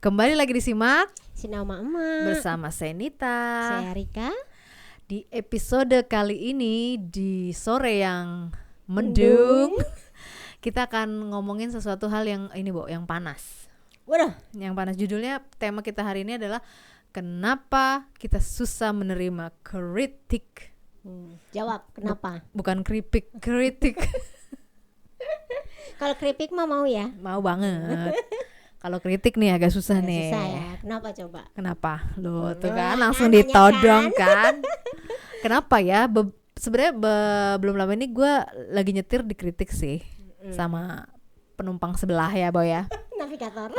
Kembali lagi disimak Sinama Emak bersama Senita. Saya Rika. Di episode kali ini di sore yang mendung, kita akan ngomongin sesuatu hal yang ini yang panas. Waduh, Yang panas, judulnya tema kita hari ini adalah kenapa kita susah menerima kritik. Jawab kenapa? Bukan kritik. Kalau keripik mah mau ya? Mau banget. Kalau kritik nih agak susah nih. Susah ya. Kenapa coba? Kenapa? Loh, tuh kan Nah, langsung nanya ditodong kan. Kenapa ya? Sebenarnya belum lama ini gue lagi nyetir dikritik sih sama penumpang sebelah ya, Boy ya. Navigator.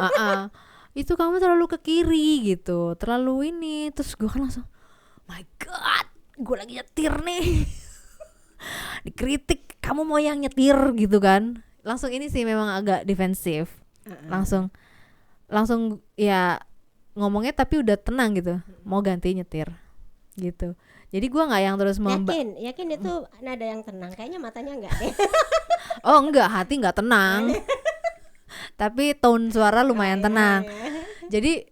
Itu kamu terlalu ke kiri gitu, terlalu ini. Terus gue kan langsung, my god, gue lagi nyetir nih. Dikritik, kamu mau yang nyetir gitu kan. Langsung ini sih memang agak defensif. Langsung ya ngomongnya tapi udah tenang gitu, mau ganti nyetir gitu. Jadi gue nggak yang terus Yakin itu nada yang tenang. Kayaknya matanya enggak deh. Oh enggak, hati nggak tenang. Tapi tone suara lumayan tenang. Jadi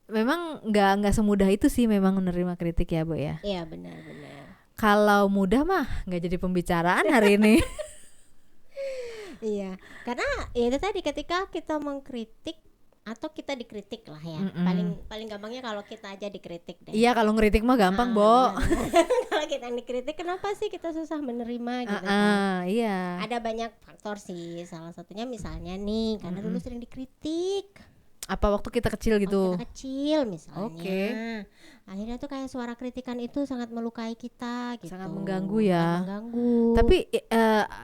memang nggak semudah itu sih memang menerima kritik ya, Bu ya. Iya benar. Kalau mudah mah nggak jadi pembicaraan hari ini. Iya, karena ya itu tadi ketika kita mengkritik atau kita dikritik lah ya. Paling gampangnya kalau kita aja dikritik deh. Iya, kalau ngeritik mah gampang, Bo. Kalau kita yang dikritik, kenapa sih kita susah menerima gitu kan? Iya. Ada banyak faktor sih. Salah satunya misalnya nih, karena dulu sering dikritik. Apa waktu kita kecil gitu? Waktu kita kecil misalnya. Oke. Akhirnya tuh kayak suara kritikan itu sangat melukai kita gitu. Sangat mengganggu ya. Sangat mengganggu. Tapi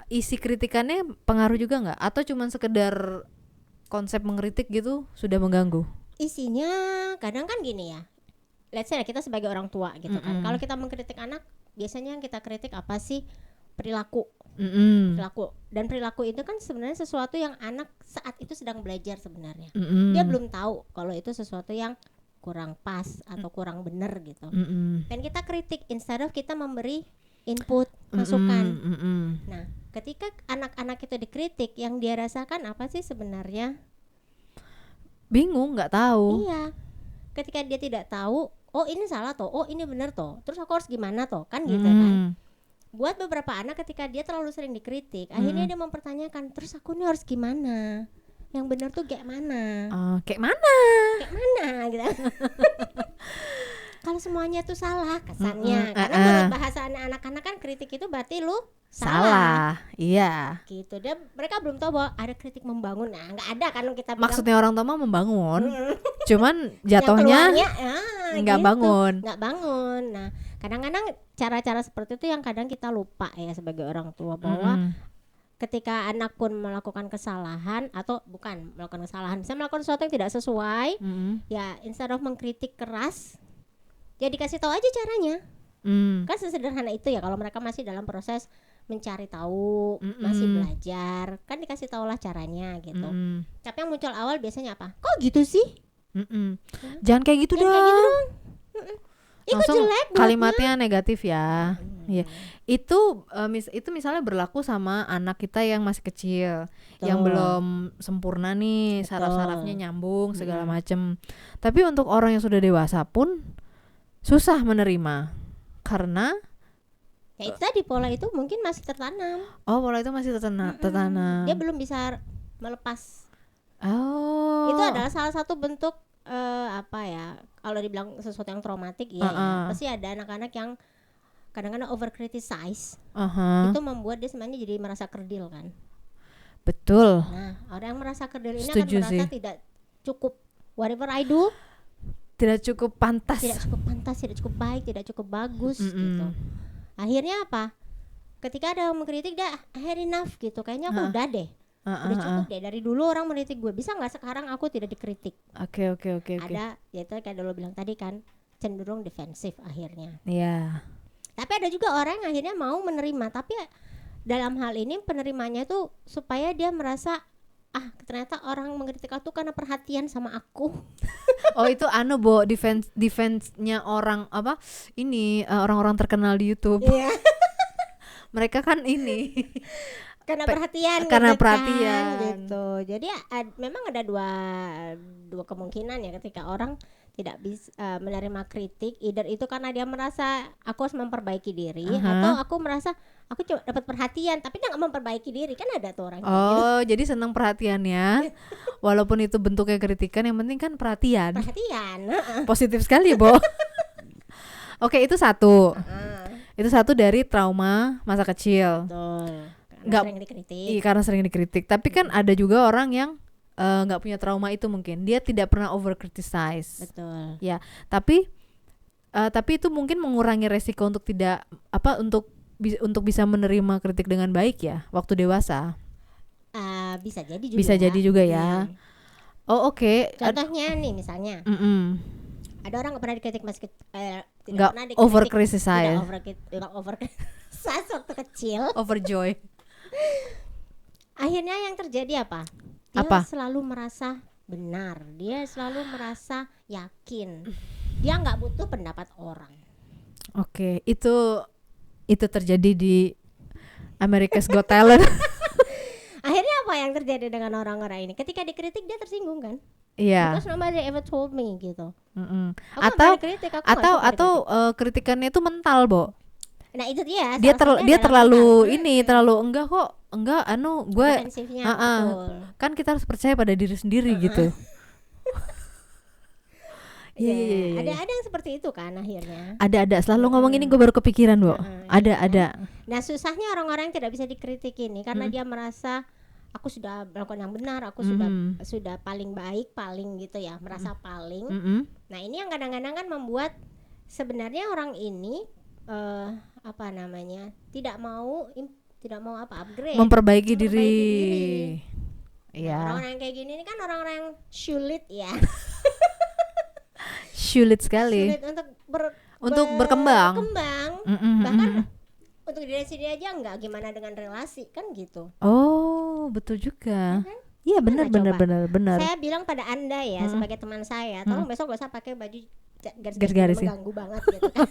isi kritikannya pengaruh juga nggak? Atau cuman sekedar konsep mengkritik gitu sudah mengganggu? Isinya kadang kan gini ya. Let's say kita sebagai orang tua gitu kan. Kalau kita mengkritik anak, biasanya yang kita kritik apa sih? Perilaku. Dan perilaku itu kan sebenarnya sesuatu yang anak saat itu sedang belajar sebenarnya. Dia belum tahu kalau itu sesuatu yang kurang pas atau kurang benar gitu. Dan kita kritik instead of kita memberi input, masukan. Nah, ketika anak-anak itu dikritik, yang dia rasakan apa sih sebenarnya? Bingung, nggak tahu. Iya. Ketika dia tidak tahu, oh ini salah toh, oh ini benar toh. Terus aku harus gimana toh? Kan gitu kan. Buat beberapa anak ketika dia terlalu sering dikritik, akhirnya dia mempertanyakan, terus aku nih harus gimana? Yang benar tuh kayak mana? Kayak mana? Kayak mana gitu. Kalau semuanya tuh salah kesannya. Karena menurut bahasa anak-anak kan kritik itu berarti lu salah. Iya. Gitu. Dan mereka belum tahu bahwa ada kritik membangun. Nah, enggak ada kan kita bilang. Maksudnya orang tua mah membangun. Cuman jatuhnya enggak gitu. bangun. Enggak bangun. Nah, kadang-kadang cara-cara seperti itu yang kadang kita lupa ya sebagai orang tua bahwa ketika anak pun melakukan kesalahan atau bukan melakukan kesalahan, saya melakukan sesuatu yang tidak sesuai, ya instead of mengkritik keras, ya dikasih tahu aja caranya. Kan sesederhana itu ya, kalau mereka masih dalam proses mencari tahu, masih belajar, kan dikasih tahulah caranya gitu. Tapi yang muncul awal biasanya apa? Kok gitu sih? Jangan kayak gitu dong. Langsung jelek kalimatnya negatif ya. Iya. Itu misalnya berlaku sama anak kita yang masih kecil, yang belum sempurna nih, saraf-sarafnya nyambung segala macem. Tapi untuk orang yang sudah dewasa pun susah menerima karena ya itu tadi pola itu mungkin masih tertanam. Oh, pola itu masih tertanam. Dia belum bisa melepas. Oh. Itu adalah salah satu bentuk apa ya? Kalau dibilang sesuatu yang traumatik ya, pasti ada anak-anak yang kadang-kadang over criticize. Itu membuat dia sebenarnya jadi merasa kerdil kan. Betul. Nah, orang yang merasa kerdil ini Setuju akan merasa sih. tidak cukup. Whatever I do, tidak cukup pantas, tidak cukup baik, tidak cukup bagus gitu. Akhirnya apa? Ketika ada yang mengkritik, dia had enough gitu. Kayaknya aku udah deh. Udah cukup deh, dari dulu orang mengkritik gue, bisa nggak sekarang aku tidak dikritik? Oke. Ada, ya itu kayak dulu bilang tadi kan, cenderung defensif akhirnya. Iya. Tapi ada juga orang yang akhirnya mau menerima, tapi dalam hal ini penerimanya itu supaya dia merasa ternyata orang mengkritik aku karena perhatian sama aku. Oh, itu Bo, defense-nya orang apa? Ini orang-orang terkenal di YouTube. Iya. Mereka kan ini karena perhatian karena gitu perhatian. kan, gitu. Jadi memang ada dua kemungkinan ya ketika orang tidak bisa menerima kritik, either itu karena dia merasa aku harus memperbaiki diri, atau aku merasa aku cuma dapat perhatian tapi dia nggak memperbaiki diri, kan ada tuh orang kayak gitu. Jadi senang perhatiannya walaupun itu bentuknya kritikan, yang penting kan perhatian. Positif sekali, Bo. Oke, itu satu. Itu satu dari trauma masa kecil. Betul. Sering dikritik. Iya, karena sering dikritik. Tapi kan ada juga orang yang nggak punya trauma itu, mungkin dia tidak pernah over criticize. Betul. Ya, tapi itu mungkin mengurangi resiko untuk tidak untuk bisa menerima kritik dengan baik ya waktu dewasa. Bisa jadi juga. Bisa jadi juga ya. Oh, oke. Contohnya nih misalnya. Ada orang nggak pernah dikritik masih nggak over criticize. Tidak over criticize waktu kecil. Overjoy. Akhirnya yang terjadi apa? Dia selalu merasa benar, dia selalu merasa yakin, dia nggak butuh pendapat orang. Oke, itu terjadi di America's Got Talent. Akhirnya apa yang terjadi dengan orang-orang ini? Ketika dikritik dia tersinggung kan? Iya. Because nobody ever told me gitu. Atau kritikannya itu mental, Bo. Nah itu dia. Dia terlalu enggak kok, gue kan kita harus percaya pada diri sendiri gitu. Iya. Ada yang seperti itu kan akhirnya. Ada selalu ngomong ini, gue baru kepikiran, Bo. Ada. Nah susahnya orang-orang yang tidak bisa dikritik ini karena dia merasa aku sudah melakukan yang benar, aku sudah paling baik, paling gitu ya, merasa paling. Nah ini yang kadang-kadang kan membuat sebenarnya orang ini tidak mau upgrade, memperbaiki diri. Iya. Nah, orang-orang kayak gini ini kan orang-orang yang sulit ya. Sulit sekali. Sulit untuk berkembang. Bahkan untuk diri sendiri aja enggak, gimana dengan relasi kan gitu. Oh, betul juga. Iya, benar. Saya bilang pada Anda ya sebagai teman saya, tolong besok gak usah pakai baju garis-garis mengganggu banget gitu kan.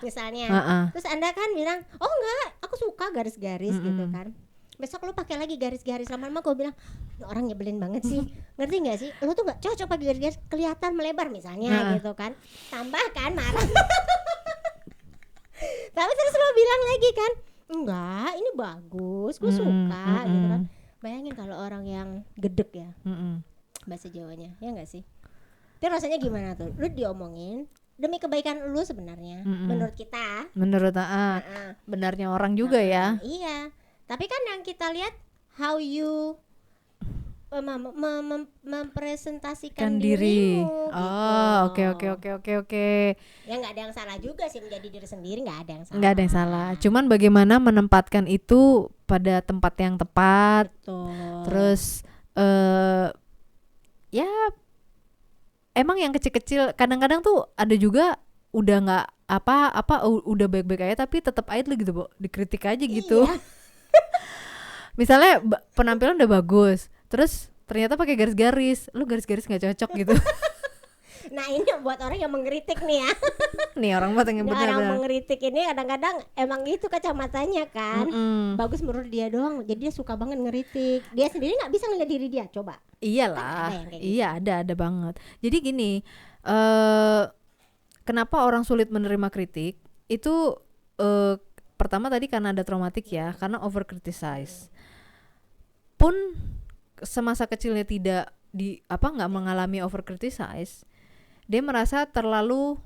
Misalnya. Terus Anda kan bilang, "Oh enggak, aku suka garis-garis gitu kan." Besok lu pakai lagi garis-garis, lama-lama gue bilang, orang nyebelin banget sih. Ngerti enggak sih? Lu tuh enggak cocok pakai garis-garis, kelihatan melebar misalnya gitu kan. Tambah kan marah. Tapi terus lu bilang lagi kan, "Enggak, ini bagus, gue suka." gitu kan. Bayangin kalau orang yang gedek ya. Bahasa Jawanya, ya enggak sih? Itu rasanya gimana tuh? Lu diomongin demi kebaikan lu sebenarnya, menurut kita. Menurut benarnya orang juga ya. Iya. Tapi kan yang kita lihat how you mempresentasikan dirimu. Oh, gitu. Oke. Ya nggak ada yang salah juga sih menjadi diri sendiri, nggak ada yang salah. Nggak ada yang salah. Cuman bagaimana menempatkan itu pada tempat yang tepat. Betul. Terus ya emang yang kecil-kecil kadang-kadang tuh ada juga udah nggak udah baik-baik aja tapi tetap aja gitu, Bo, dikritik aja gitu. Iya. Misalnya penampilan udah bagus, terus ternyata pakai garis-garis, lu garis-garis nggak cocok gitu. Nah ini buat orang yang mengkritik nih ya. Nih orang buat yang benar-benar. Orang mengkritik ini kadang-kadang emang itu kacamatanya kan. Bagus menurut dia doang, jadi dia suka banget ngeritik. Dia sendiri nggak bisa ngeliat diri dia, coba. Iyalah, kan iya gitu. ada banget. Jadi gini, kenapa orang sulit menerima kritik? Itu pertama tadi karena ada traumatik ya, karena over criticize. Pun semasa kecilnya tidak nggak mengalami over criticize, dia merasa terlalu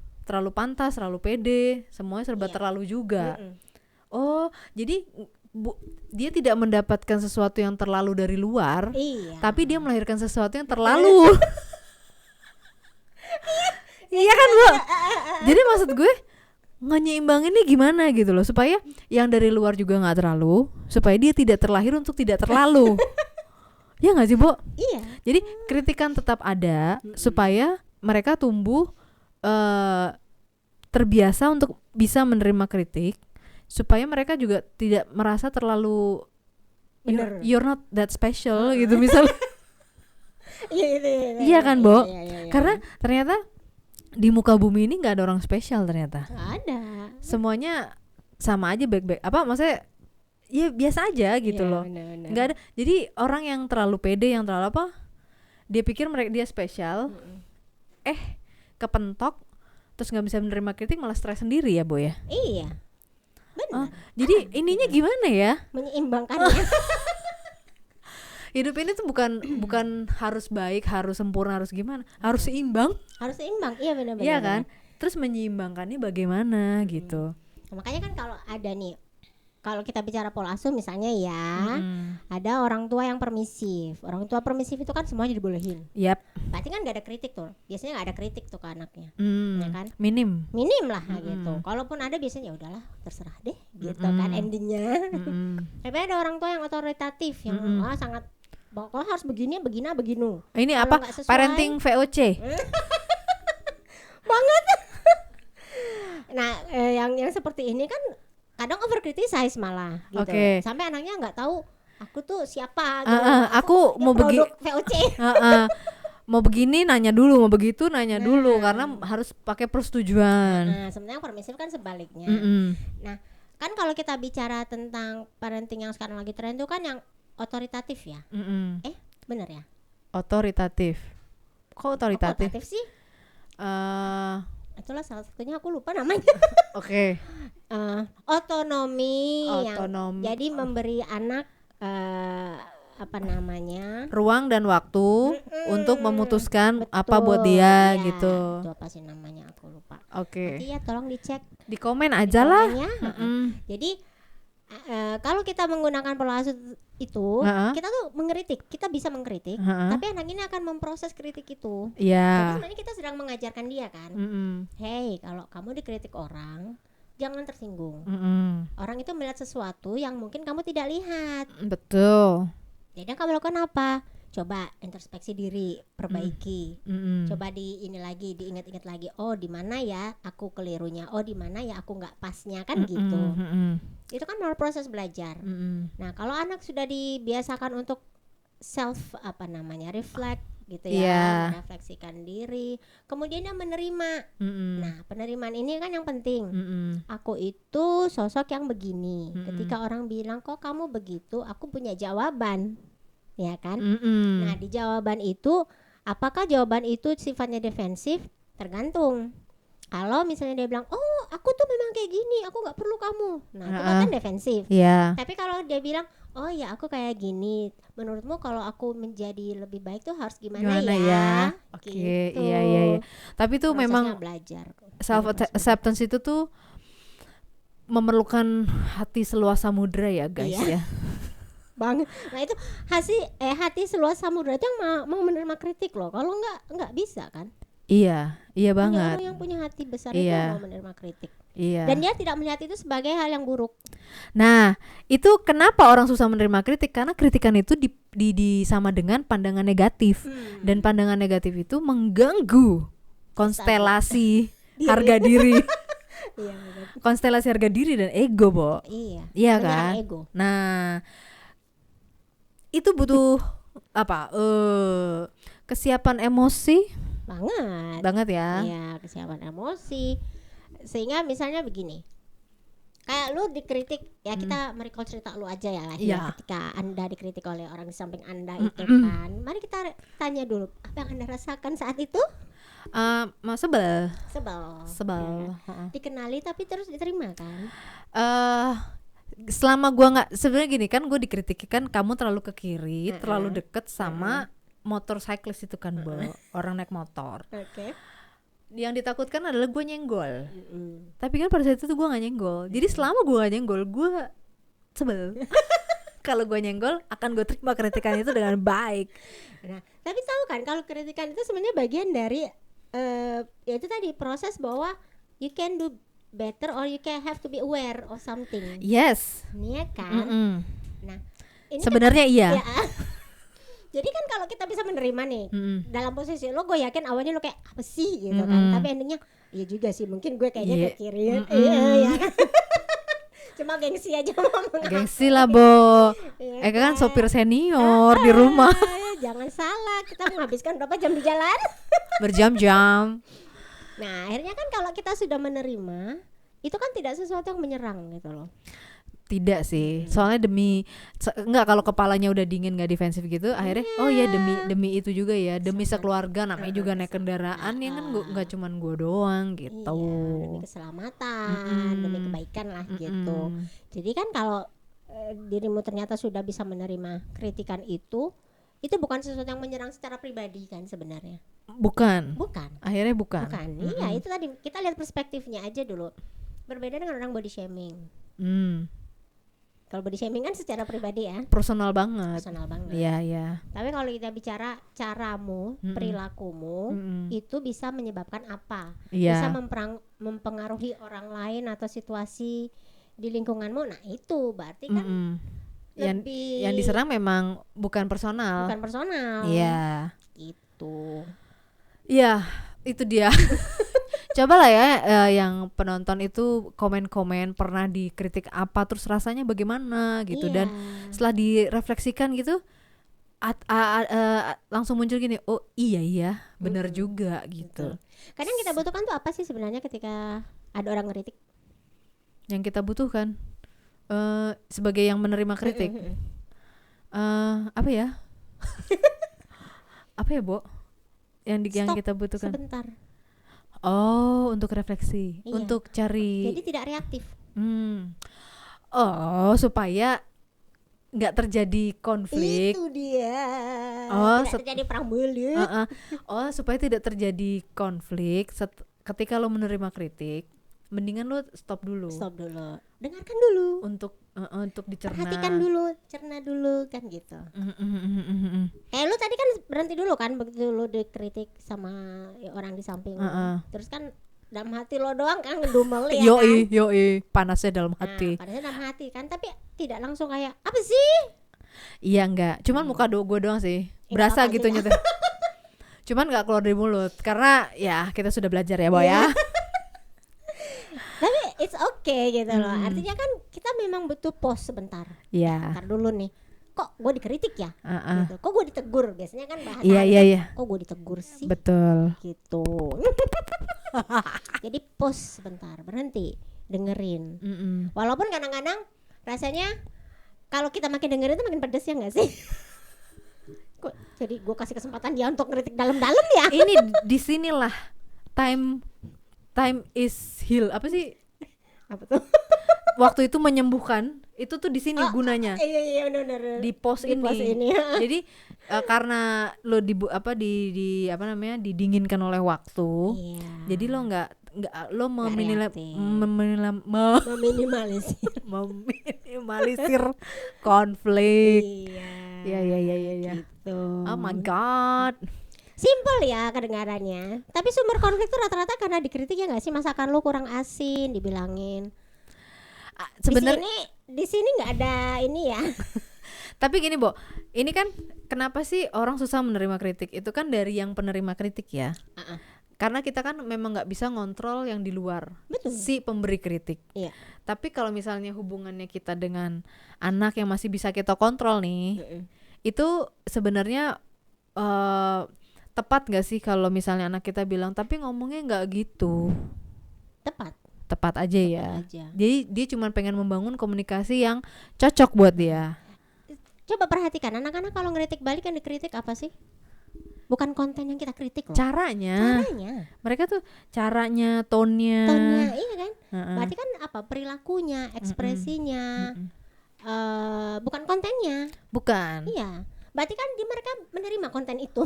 pantas, terlalu pede, semuanya serba terlalu juga. Oh, jadi dia tidak mendapatkan sesuatu yang terlalu dari luar, tapi dia melahirkan sesuatu yang terlalu. Iya kan, Bu? Jadi maksud gue ngeimbanginnya gimana gitu loh, supaya yang dari luar juga nggak terlalu, supaya dia tidak terlahir untuk tidak terlalu. Ya nggak sih, Bu? Iya. Jadi kritikan tetap ada supaya mereka tumbuh terbiasa untuk bisa menerima kritik, supaya mereka juga tidak merasa terlalu you're not that special gitu misalnya. Iya kan, Bo? Karena ternyata di muka bumi ini nggak ada orang spesial ternyata. Gak ada. Semuanya sama aja baik-baik. Maksudnya ya biasa aja gitu loh. Bener-bener. Nggak ada. Jadi orang yang terlalu pede, yang terlalu apa, dia pikir mereka dia spesial, kepentok, terus nggak bisa menerima kritik, malah stres sendiri ya, Boy ya. Iya. Benar. Jadi ininya gimana ya? Menyeimbangkannya. Hidup ini tuh bukan harus baik, harus sempurna, harus gimana, harus seimbang. Harus seimbang. Iya benar-benar. Iya kan? Terus menyeimbangkannya bagaimana gitu. Makanya kan kalau ada nih, kalau kita bicara pola asuh misalnya ya, ada orang tua yang permisif. Orang tua permisif itu kan semuanya dibolehin. Yap. Berarti kan gak ada kritik tuh. Biasanya gak ada kritik tuh ke anaknya. Ya kan? Minim Minim lah gitu. Kalaupun ada biasanya ya udahlah terserah deh gitu kan endingnya. Tapi ada orang tua yang otoritatif yang sangat pokoknya harus begini. Ini Kalau apa? nggak sesuai- Parenting VOC. Banget. Nah, yang seperti ini kan kadang over criticize malah gitu. Oke. Sampai anaknya nggak tahu aku tuh siapa gitu. Aku mau produk VOC. mau begini nanya dulu, mau begitu nanya dulu, karena harus pakai persetujuan. Nah, sebenarnya permisif kan sebaliknya. Nah, kan kalau kita bicara tentang parenting yang sekarang lagi tren itu kan yang otoritatif ya. Bener ya? Otoritatif. Kok otoritatif? Otoritatif sih? Itulah salah satunya, aku lupa namanya. Oke. Otonomi. Otonomi. Jadi memberi anak apa namanya? Ruang dan waktu untuk memutuskan Betul, apa buat dia ya, gitu. Itu apa sih namanya? Aku lupa. Oke. Nanti ya tolong dicek Di komen aja lah. komennya. Jadi kalau kita menggunakan pola asuh itu, kita tuh mengkritik, kita bisa mengkritik, tapi anak ini akan memproses kritik itu. Jadi Iya. sebenarnya kita sedang mengajarkan dia kan. Hey, kalau kamu dikritik orang, jangan tersinggung. Orang itu melihat sesuatu yang mungkin kamu tidak lihat. Betul. Jadi kamu lakukan apa? Coba introspeksi diri, perbaiki. Coba diingat-ingat lagi. Oh, di mana ya aku kelirunya? Oh, di mana ya aku nggak pasnya kan gitu. Itu kan melalui proses belajar. Nah, kalau anak sudah dibiasakan untuk reflect gitu ya, merefleksikan diri, kemudian dia menerima. Nah, penerimaan ini kan yang penting. Aku itu sosok yang begini. Ketika orang bilang kok kamu begitu, aku punya jawaban, ya kan? Nah, di jawaban itu, apakah jawaban itu sifatnya defensif? Tergantung. Kalau misalnya dia bilang, oh aku tuh memang kayak gini, aku nggak perlu kamu. Nah, itu kan defensif. Tapi kalau dia bilang, oh ya aku kayak gini, menurutmu kalau aku menjadi lebih baik tuh harus gimana ya? Oke, gitu. iya. Tapi tuh Prosesnya memang belajar. self acceptance itu tuh memerlukan hati seluas samudra ya guys ya. Banget. Nah itu hati seluas samudra itu yang mau menerima kritik loh. Kalau nggak bisa kan? Iya banget. Orang yang punya hati besar itu mau menerima kritik. Iya. Dan dia tidak melihat itu sebagai hal yang buruk. Nah, itu kenapa orang susah menerima kritik? Karena kritikan itu sama dengan pandangan negatif. Dan pandangan negatif itu mengganggu konstelasi harga diri. Iya, konstelasi harga diri dan ego, Bo. Iya kan? Ego. Nah, itu butuh apa? Kesiapan emosi. Banget ya. Iya, kesiapan emosi. Sehingga misalnya begini, kayak lu dikritik ya, kita merecall cerita lu aja ya lah ya, ketika Anda dikritik oleh orang di samping Anda itu kan, mari kita tanya dulu apa yang Anda rasakan saat itu. Sebel. Dikenali tapi terus diterima kan. Selama gua nggak, sebenarnya gini kan, gue dikritik kan kamu terlalu ke kiri, terlalu deket sama motorcyclist itu kan, Bo, orang naik motor. Yang ditakutkan adalah gue nyenggol. Tapi kan pada saat itu gue gak nyenggol. Jadi selama gue gak nyenggol, gue sebel. Kalau gue nyenggol, akan gue terima kritikan itu dengan baik. Nah, tapi tahu kan kalau kritikan itu sebenarnya bagian dari ya itu tadi, proses bahwa you can do better or you can have to be aware of something. Yes. Iya kan? Nah, ini sebenarnya kan, iya. Ya, jadi kan kalau kita bisa menerima nih, dalam posisi lo, gue yakin awalnya lo kayak apa sih gitu kan, tapi endingnya iya juga sih, mungkin gue kayaknya ke kiri. Iya kan. Cuma gengsi aja ngomong. Gengsi lah, Bo. Kan sopir senior di rumah. Jangan salah, kita menghabiskan berapa jam di jalan? Berjam-jam. Nah, akhirnya kan kalau kita sudah menerima, itu kan tidak sesuatu yang menyerang gitu loh. Tidak sih, soalnya enggak, kalau kepalanya udah dingin nggak defensif gitu, akhirnya oh ya demi itu juga ya, demi sekeluarga, namanya juga naik kendaraan ya kan, nggak cuman gue doang gitu. Iya, demi keselamatan, demi kebaikan lah gitu. Jadi kan kalau dirimu ternyata sudah bisa menerima kritikan itu bukan sesuatu yang menyerang secara pribadi kan sebenarnya. Bukan. Akhirnya bukan. Iya, itu tadi kita lihat perspektifnya aja dulu. Berbeda dengan orang body shaming. Kalau body shaming kan secara pribadi ya. Personal banget. Iya. Tapi kalau kita bicara caramu, perilakumu, itu bisa menyebabkan apa? Bisa mempengaruhi orang lain atau situasi di lingkunganmu. Nah, itu berarti kan lebih yang diserang memang bukan personal. Iya. Gitu. Iya, itu dia. Cobalah ya yang penonton itu komen-komen pernah dikritik apa, terus rasanya bagaimana gitu. Dan setelah direfleksikan gitu langsung muncul gini, oh iya benar juga gitu. Kadang kita butuhkan tuh apa sih sebenarnya ketika ada orang ngeritik? Yang kita butuhkan sebagai yang menerima kritik apa ya? Apa ya, Bo? Yang kita butuhkan sebentar. Oh, untuk refleksi, untuk cari. Jadi tidak reaktif. Oh, supaya nggak terjadi konflik. Itu dia. Tidak terjadi perang mulut. Oh, supaya tidak terjadi konflik. Ketika lo menerima kritik, mendingan lo stop dulu. Dengarkan dulu. Untuk dicerna. Perhatikan dulu, cerna dulu kan gitu. Lu tadi kan berhenti dulu kan begitu lu dikritik sama orang di samping. Terus kan dalam hati lo doang kan ngedumel ya. Yoi, panasnya dalam hati. Panasnya dalam hati kan, tapi tidak langsung kayak apa sih? Iya enggak, cuman muka gue doang sih. Berasa gitu nyata. Cuman enggak keluar dari mulut karena ya kita sudah belajar ya, Boy ya. Tapi it's okay gitu loh. Artinya kan kita memang butuh pause sebentar. Ntar dulu nih. Kok gue dikritik ya? Gitu. Kok gue ditegur? Biasanya kan bahasa. Iya. Kok gue ditegur sih? Betul. Gitu. Jadi pause sebentar, berhenti, dengerin. Walaupun kadang-kadang rasanya kalau kita makin dengerin itu makin pedes ya nggak sih? Kok jadi gue kasih kesempatan dia untuk ngeritik dalam-dalam ya? Ini disinilah time is heal, apa sih? Apa tuh? Waktu itu menyembuhkan, itu tuh di sini gunanya. Iya benar. Di pause ini. Jadi karena lo didinginkan oleh waktu. Jadi lo nggak meminimalisir konflik. Iya. Gitu. Oh my god. Simple ya kedengarannya. Tapi sumber konflik itu rata-rata karena dikritik ya nggak sih? Masakan lu kurang asin, dibilangin. Sebenarnya di sini nggak ada ini ya. Tapi gini, Bo, ini kan kenapa sih orang susah menerima kritik? Itu kan dari yang penerima kritik ya. Karena kita kan memang nggak bisa ngontrol yang di luar. Betul. Si pemberi kritik. Iya. Tapi kalau misalnya hubungannya kita dengan anak yang masih bisa kita kontrol nih, itu sebenarnya tepat gak sih kalau misalnya anak kita bilang tapi ngomongnya nggak gitu? Tepat aja ya. Jadi dia cuma pengen membangun komunikasi yang cocok buat dia. Coba perhatikan anak-anak kalau ngeritik balik, yang dikritik apa sih? Bukan konten yang kita kritik loh. Caranya. Mereka tuh caranya, tone-nya, iya kan? Berarti kan apa? Perilakunya, ekspresinya. Bukan kontennya. Bukan. Iya. Berarti kan mereka menerima konten itu.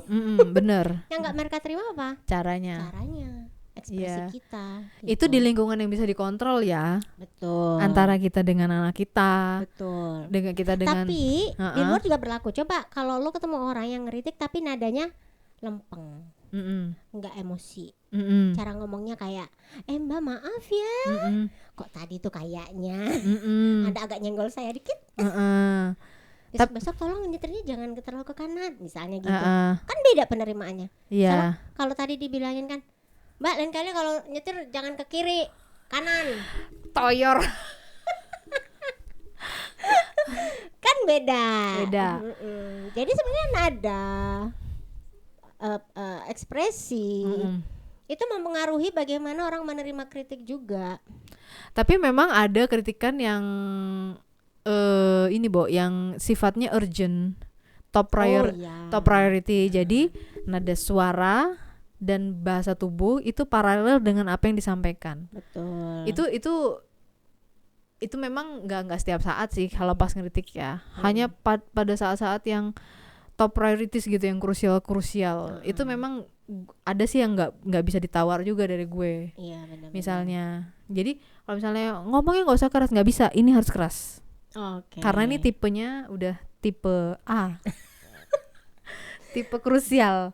Bener. Yang nggak mereka terima apa? Caranya. Ekspresi kita. Gitu. Itu di lingkungan yang bisa dikontrol ya. Betul. Antara kita dengan anak kita. Betul. Dengan kita dengan. Tapi di luar juga berlaku. Coba kalau lo ketemu orang yang ngeritik tapi nadanya lempeng, nggak emosi. Cara ngomongnya kayak, Mbak maaf ya. Kok tadi tuh kayaknya ada agak nyenggol saya dikit. Besok tolong nyetirnya jangan terlalu ke kanan, misalnya gitu. Kan beda penerimaannya. Iya. Kalau tadi dibilangin kan, Mbak lain kali kalau nyetir jangan ke kiri, kanan. Toyor. Kan beda. Jadi sebenarnya nada, ekspresi itu mempengaruhi bagaimana orang menerima kritik juga. Tapi memang ada kritikan yang ini Bo, yang sifatnya urgent, top priority. Jadi nada suara dan bahasa tubuh itu paralel dengan apa yang disampaikan. Betul. Itu memang nggak setiap saat sih kalau pas ngeritik ya. Hanya pada saat-saat yang top priorities gitu, yang krusial. Itu memang ada sih yang nggak bisa ditawar juga dari gue. Iya, benar. Misalnya, jadi kalau misalnya ngomongnya nggak usah keras, nggak bisa, ini harus keras. Oke. Karena ini tipenya udah tipe A. Tipe krusial.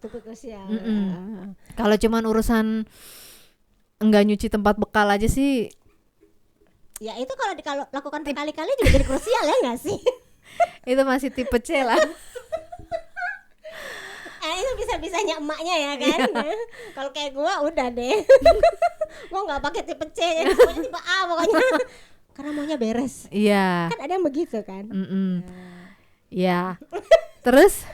Kalau cuman urusan enggak nyuci tempat bekal aja sih, ya itu kalau lakukan berkali-kali juga jadi krusial ya nggak sih? itu masih tipe C lah. Itu bisa-bisanya emaknya ya kan. Kalau kayak gua udah deh. Gua nggak pakai tipe C ya, pokoknya tipe A pokoknya. Karena maunya beres. Iya. Kan ada yang begitu kan. Ya. Terus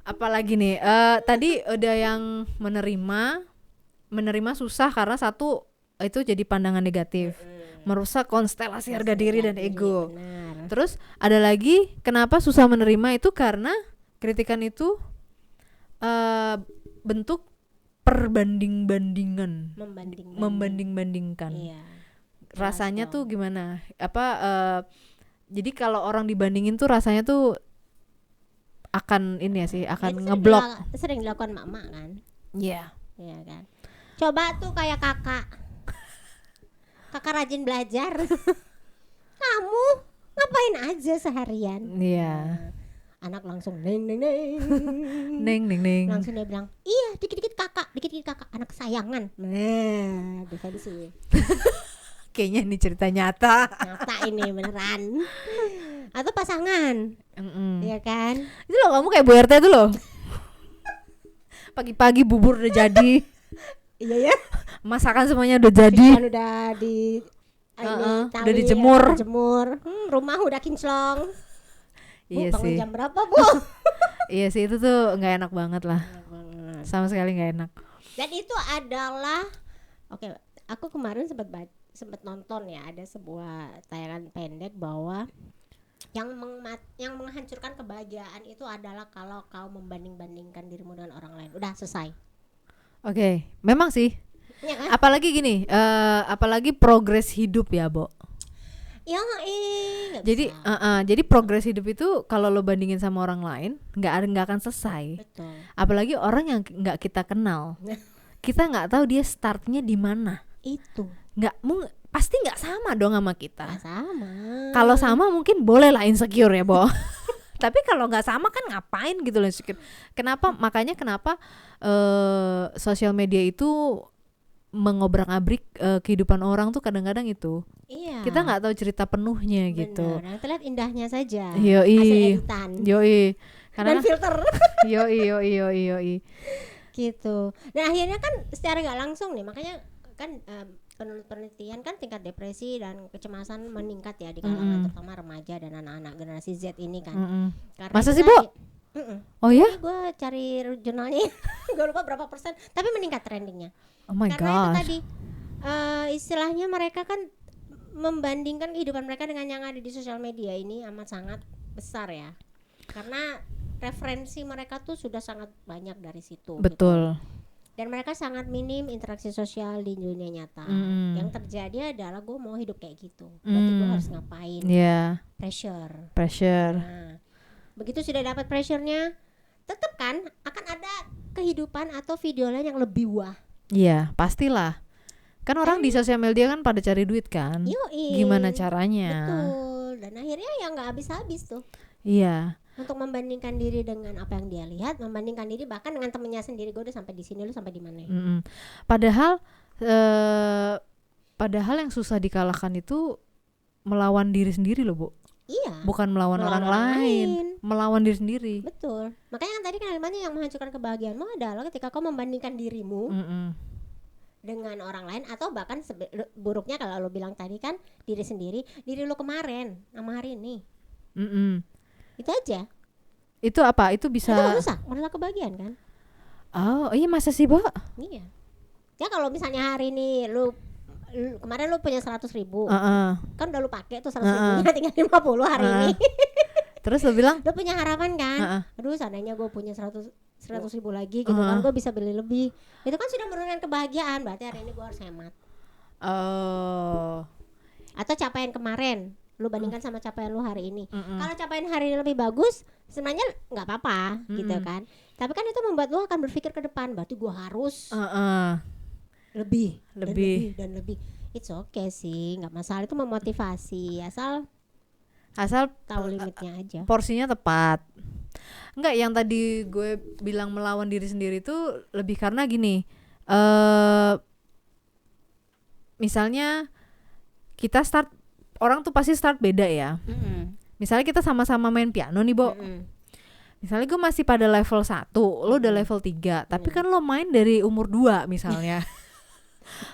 apalagi nih? Tadi udah yang menerima susah karena satu itu jadi pandangan negatif, merusak konstelasi harga diri dan ego. Benar. Terus ada lagi kenapa susah menerima itu karena kritikan itu bentuk perbanding-bandingan, membanding-bandingkan. Iya. Rasanya tuh gimana? Jadi kalau orang dibandingin tuh rasanya tuh akan ini ya sih, akan ngeblok. Sering dilakukan mak-mak kan? Iya. Iya kan. Coba tuh kayak kakak rajin belajar. Kamu ngapain aja seharian? Iya. Anak langsung neng. Langsung dia bilang, iya dikit-dikit kakak. Anak kesayangan. Nah, bisa di sini. Kayaknya ini cerita nyata ini beneran. Atau pasangan. Iya kan? Itu loh, kamu kayak Bu RT itu loh. Pagi-pagi bubur udah jadi. Iya ya. Masakan semuanya udah jadi. Udah di udah dijemur. Rumah udah kinclong. Iya bangun sih. Jam berapa, Bu? Iya sih, itu tuh nggak enak banget lah. Sama sekali nggak enak. Dan itu adalah aku kemarin sempat nonton ya, ada sebuah tayangan pendek bahwa yang menghancurkan kebahagiaan itu adalah kalau kau membanding-bandingkan dirimu dengan orang lain. Udah selesai. Oke, memang sih. Ya kan? Apalagi gini, apalagi progres hidup ya, Bo. Ya, jadi progres hidup itu kalau lo bandingin sama orang lain, nggak akan selesai. Betul. Apalagi orang yang nggak kita kenal, kita nggak tahu dia startnya di mana. Itu. Pasti nggak sama dong sama kita. Nggak sama. Kalau sama mungkin boleh lah insecure ya, Bo. Tapi kalau nggak sama kan ngapain gitu loh insecure. Makanya kenapa sosial media itu mengobrak-abrik kehidupan orang tuh kadang-kadang itu. Iya. Kita nggak tahu cerita penuhnya. Bener. Gitu. Yang terlihat indahnya saja. Yoi. Hasil editan. Yoi. Dan filter. Yoi. Gitu. Dan akhirnya kan secara nggak langsung nih, makanya kan penelitian kan tingkat depresi dan kecemasan meningkat ya di kalangan terutama remaja dan anak-anak generasi Z ini kan. Karena masa sih, Bu? Oh ya? Gue cari jurnalnya, gue lupa berapa persen, tapi meningkat trendingnya. Oh my Karena gosh. itu tadi istilahnya mereka kan membandingkan kehidupan mereka dengan yang ada di sosial media ini amat sangat besar ya. Karena referensi mereka tuh sudah sangat banyak dari situ. Betul. Gitu. Dan mereka sangat minim interaksi sosial di dunia nyata. Yang terjadi adalah gue mau hidup kayak gitu. Berarti gue harus ngapain? Yeah. Pressure. Nah, begitu sudah dapat pressure-nya, tetap kan akan ada kehidupan atau video lain yang lebih wah. Iya, pastilah. Kan orang di sosial media kan pada cari duit kan. Gimana caranya? Betul. Dan akhirnya ya nggak habis-habis tuh. Iya. Untuk membandingkan diri dengan apa yang dia lihat, membandingkan diri bahkan dengan temennya sendiri. Gue udah sampai di sini, lu sampai di mana? Padahal yang susah dikalahkan itu melawan diri sendiri loh, Bu. Iya. Bukan melawan orang lain, melawan diri sendiri. Betul. Makanya kan tadi kalimatnya yang menghancurkan kebahagiaanmu adalah ketika kau membandingkan dirimu dengan orang lain, atau bahkan buruknya kalau lo bilang tadi kan diri sendiri, diri lo kemarin sama hari ini. Itu aja. Itu apa? Itu bisa. Itu merusak kebahagiaan kan? Oh iya, masa sih, Bu? Iya. Ya kalau misalnya hari ini lu kemarin lu punya 100.000, Heeh. kan udah lu pakai tuh 100.000-nya, tinggal 50 hari ini. Terus lu bilang, Lu punya harapan kan, Heeh. aduh seandainya gue punya 100.000 lagi gitu kan, gue bisa beli lebih. Itu kan sudah menurunkan kebahagiaan, berarti hari ini gue harus hemat. Atau capaian kemarin lu bandingkan sama capaian lu hari ini. Kalau capaian hari ini lebih bagus, sebenarnya nggak apa-apa gitu kan. Tapi kan itu membuat lu akan berpikir ke depan, berarti gue harus lebih. Dan lebih. It's okay sih, nggak masalah, itu memotivasi, asal tahu limitnya aja. Porsinya tepat. Enggak, yang tadi gue bilang melawan diri sendiri itu lebih karena gini, misalnya kita start, orang tuh pasti start beda ya. Misalnya kita sama-sama main piano nih, Bo. Misalnya gue masih pada level 1, lo udah level 3, tapi kan lo main dari umur 2 misalnya.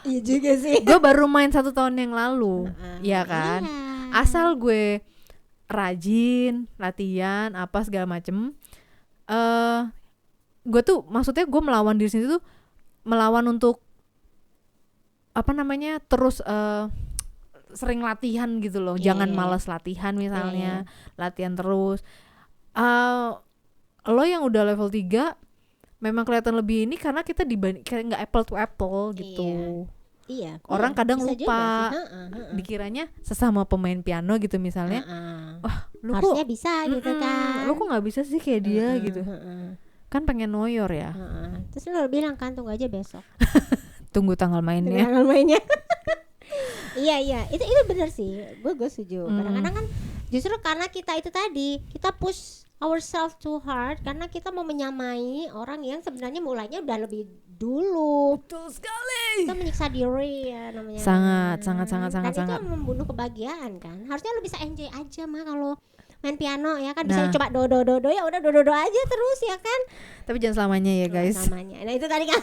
Iya juga sih. Gue baru main 1 tahun yang lalu, ya kan? Asal gue rajin, latihan, apa segala macem, gue tuh maksudnya gue melawan diri sendiri tuh, melawan untuk terus sering latihan gitu loh. Jangan malas latihan misalnya, latihan terus. Lo yang udah level 3 memang kelihatan lebih ini karena kita kayak nggak apple to apple gitu. Iya. Orang kadang lupa, dikiranya sesama pemain piano gitu misalnya. Wah, lu harusnya kok bisa gitu kan. Lu kok nggak bisa sih kayak dia gitu. Kan pengen noyor ya. Terus lu bilang kan, tunggu aja besok. Tunggu tanggal mainnya. Iya, itu benar sih. Gue setuju. Kadang-kadang kan justru karena kita itu tadi, kita push ourselves too hard karena kita mau menyamai orang yang sebenarnya mulainya udah lebih dulu. Betul sekali. Itu menyiksa diri ya namanya. Sangat. Dan itu membunuh kebahagiaan kan. Harusnya lu bisa enjoy aja mah kalau main piano ya kan, bisa coba do ya udah do aja terus ya kan. Tapi jangan selamanya ya guys. Selamanya. Nah itu tadi kan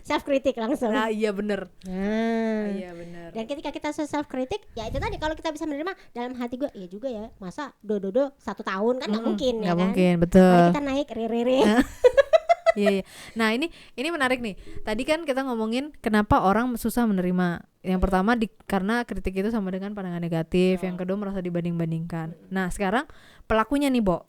self kritik langsung. Nah iya bener. Iya benar. Dan ketika kita self kritik, ya itu tadi, kalau kita bisa menerima dalam hati gue, iya juga ya, masa do 1 tahun kan nggak mungkin ya kan. Nggak mungkin, betul. Mari kita naik re. Iya. Nah ini menarik nih. Tadi kan kita ngomongin kenapa orang susah menerima. Yang pertama karena kritik itu sama dengan pandangan negatif. Yang kedua merasa dibanding-bandingkan. Nah sekarang pelakunya nih, Bo.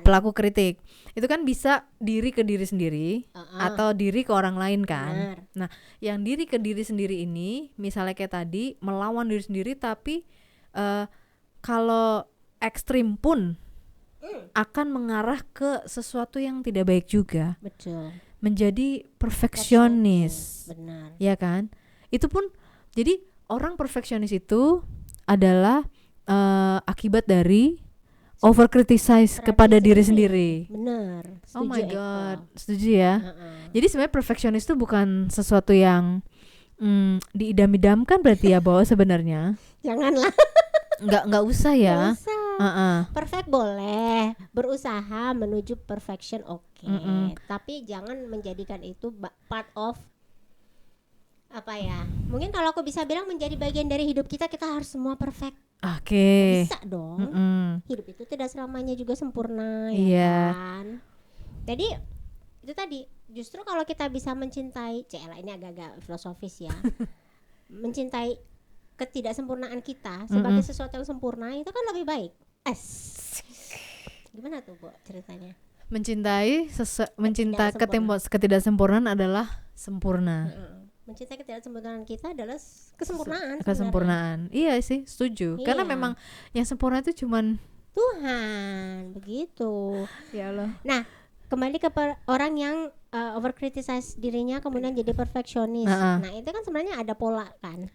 Pelaku kritik itu kan bisa diri ke diri sendiri atau diri ke orang lain kan. Benar. Nah yang diri ke diri sendiri ini misalnya kayak tadi melawan diri sendiri, tapi kalau ekstrim pun akan mengarah ke sesuatu yang tidak baik juga. Betul. Menjadi perfeksionis. Benar. Ya kan? Itu pun jadi orang perfeksionis itu adalah akibat dari over criticize kepada diri sendiri. Benar. Oh my god, setuju ya. Jadi sebenarnya perfeksionis itu bukan sesuatu yang diidam-idamkan berarti ya, bahwa sebenarnya. Janganlah. Nggak usah ya. Nggak usah. Perfect boleh, berusaha menuju perfection oke. Tapi jangan menjadikan itu part of apa ya? Mungkin kalau aku bisa bilang menjadi bagian dari hidup kita harus semua perfect. Oke. Bisa dong. Hidup itu tidak selamanya juga sempurna ya kan. Jadi itu tadi, justru kalau kita bisa mencintai, ini agak-agak filosofis ya. Mencintai ketidaksempurnaan kita sebagai sesuatu yang sempurna itu kan lebih baik. Gimana tuh, Bu, ceritanya? Mencintai ketidaksempurnaan adalah sempurna. Mencintai ketidaksempurnaan kita adalah kesempurnaan. Kesempurnaan. Iya sih, setuju. Iya. Karena memang yang sempurna itu cuman Tuhan, begitu. Ya Allah. Nah, kembali ke orang yang over criticize dirinya kemudian jadi perfeksionis. Nah, itu kan sebenarnya ada pola kan.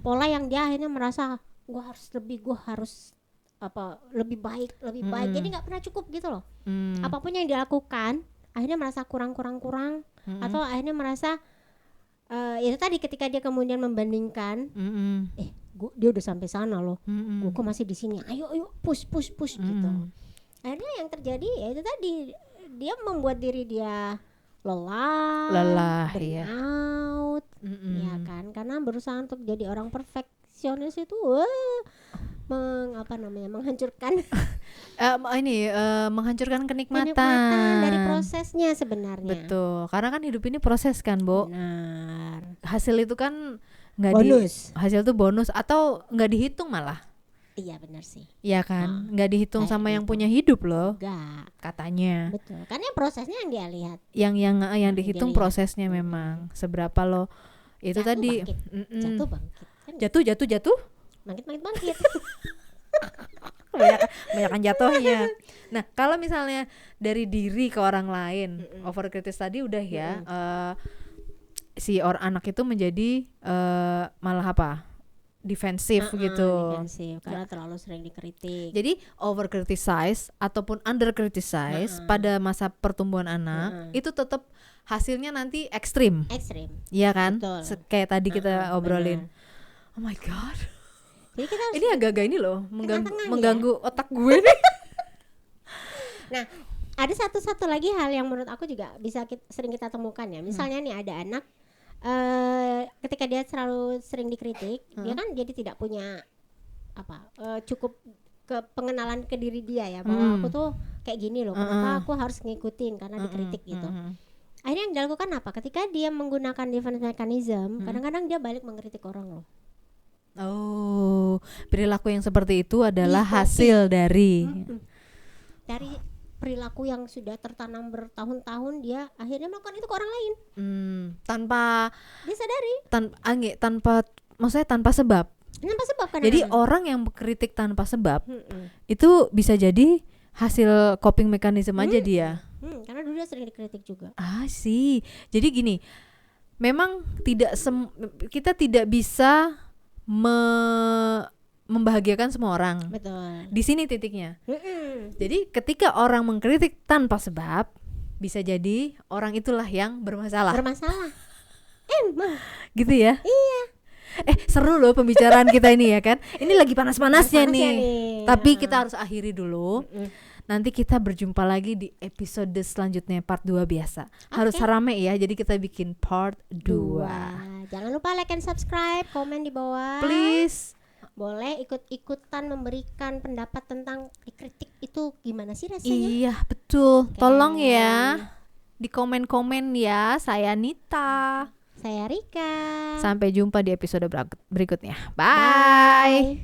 Pola yang dia akhirnya merasa gue harus lebih baik. Jadi nggak pernah cukup gitu loh. Apapun yang dilakukan akhirnya merasa kurang atau akhirnya merasa itu tadi, ketika dia kemudian membandingkan, dia udah sampai sana loh, gue kok masih di sini, ayo push gitu. Akhirnya yang terjadi ya itu tadi, dia membuat diri dia lelah, burnout, ya kan, karena berusaha untuk jadi orang perfeksionis itu menghancurkan menghancurkan kenikmatan dari prosesnya sebenarnya. Betul, karena kan hidup ini proses kan, Bo. Benar. Hasil itu kan nggak hasil itu bonus atau nggak dihitung malah. Iya benar sih. Iya kan, nggak dihitung sama yang punya hidup loh. Enggak. Katanya. Betul. Kan yang prosesnya yang dia lihat. Yang dihitung prosesnya memang seberapa lo itu jatuh, tadi. Bangkit. Jatuh bangkit. Kan Jatuh. Bangkit. Banyakan jatuhnya. Nah, kalau misalnya dari diri ke orang lain, overkritis tadi udah ya. Si anak itu menjadi malah apa? Defensif gitu. Defensif karena terlalu sering dikritik. Jadi over criticize ataupun under criticize pada masa pertumbuhan anak itu tetap hasilnya nanti ekstrim. Iya kan? Kayak tadi kita obrolin. Bener. Oh my god. Jadi kita ini agak-agak ini loh mengganggu otak gue nih. Nah, ada satu lagi hal yang menurut aku juga bisa sering kita temukan ya. Misalnya nih ada anak ketika dia selalu sering dikritik, dia kan jadi tidak punya cukup pengenalan ke diri dia ya, bahwa aku tuh kayak gini loh, kenapa aku harus ngikutin karena dikritik gitu. Akhirnya yang dilakukan apa? Ketika dia menggunakan defense mechanism, kadang-kadang dia balik mengkritik orang loh. Oh, perilaku yang seperti itu adalah hasil dari perilaku yang sudah tertanam bertahun-tahun, dia akhirnya melakukan itu ke orang lain tanpa disadari, maksudnya tanpa sebab kan. Jadi orang yang berkritik tanpa sebab itu bisa jadi hasil coping mechanism aja dia. Karena dulu dia sering dikritik juga. Sih. Jadi gini, memang kita tidak bisa membahagiakan semua orang. Betul. Di sini titiknya. Jadi ketika orang mengkritik tanpa sebab, bisa jadi orang itulah yang bermasalah. Emang. Gitu ya? Iya. Seru loh pembicaraan kita ini ya kan. Ini lagi panas-panasnya nih. Tapi kita harus akhiri dulu. Nanti kita berjumpa lagi di episode selanjutnya, part 2 biasa. Harus rame ya, jadi kita bikin part 2. Jangan lupa like and subscribe, komen di bawah. Please. Boleh ikut-ikutan memberikan pendapat tentang dikritik itu gimana sih rasanya. Iya betul. Tolong ya di komen-komen ya. Saya Nita. Saya Rika. Sampai jumpa di episode berikutnya. Bye.